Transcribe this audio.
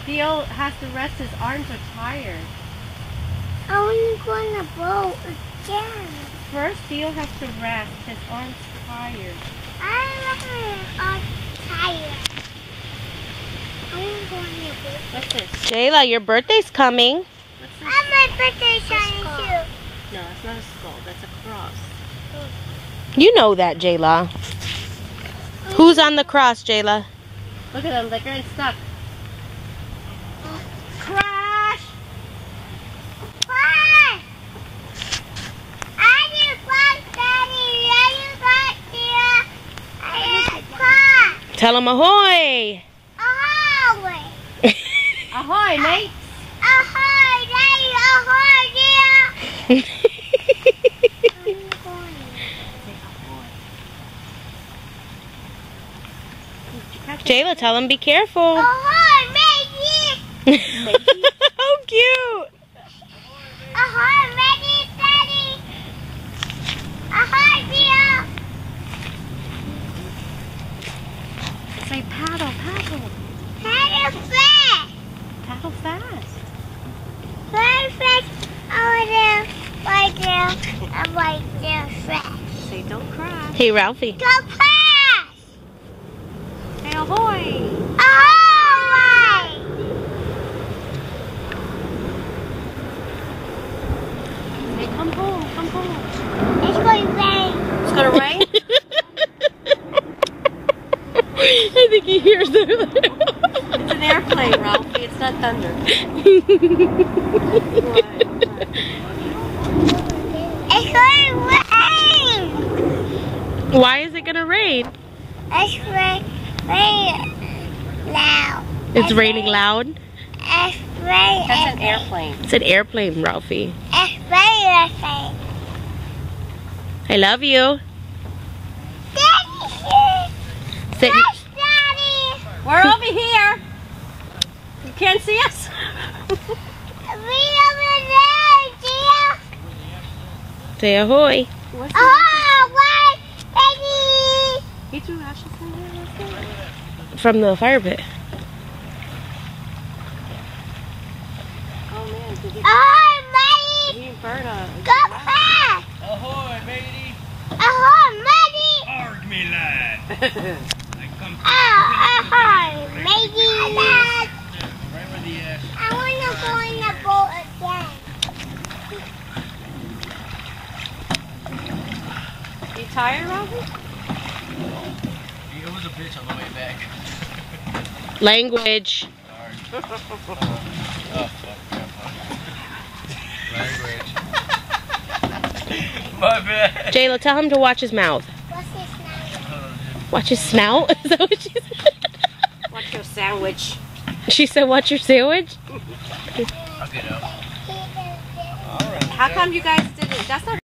Theo has to rest. His arms are tired. I want to go on the boat again. First, Theo has to rest. His arms are tired. I'm tired. I want to go on the boat. What's this? Jayla, your birthday's coming. What's this? My birthday shiny too. No, it's not a skull. That's a cross. You know that, Jayla. Who's on the cross, Jayla? Look at them. They're getting stuck. Crash! Crash! I just want Daddy. I just crash. Tell him ahoy. Ahoy! Ahoy, mate! Ahoy, Daddy! Ahoy, dear! Jayla, tell him be careful. Ahoy, matey! How cute. Ahoy, matey, Daddy! Ahoy, dear! Say paddle, paddle. Paddle fast! Paddle fast. Paddle fast over there, right there, and right there fast. Say don't crash. Hey, Ralphie. Go fast! Say ahoy. Ahoy! Say come home, come home. It's going to rain. It's gonna rain? I think he hears it. It's an airplane, Ralphie. It's not thunder. It's going to rain. Why is it gonna rain? It's rain loud. It's raining loud. It's rain. That's an airplane. It's an airplane, Ralphie. It's rain. I love you. Daddy! Sit. Yes, Daddy! We're over here. You can't see us? We over there, dear. Say ahoy. What's Oh, wait, baby! He threw ashes in there. What's that? From the fire pit. Oh man, did he Oh, matey! burn a... Go fast! Ahoy, matey! Oh, matey! Arg me, lad! I come Oh, matey! right where the I want to go in the boat again. You tired, Ralphie? It was a bitch on the way back. Language. Sorry. Oh, fuck. Language. My bad. Jayla, tell him to watch his mouth. What's this now? Watch his snout? Is that what she said? What's your sandwich? She said, watch your sandwich? I'll get up. Alright. How come you guys didn't... That's not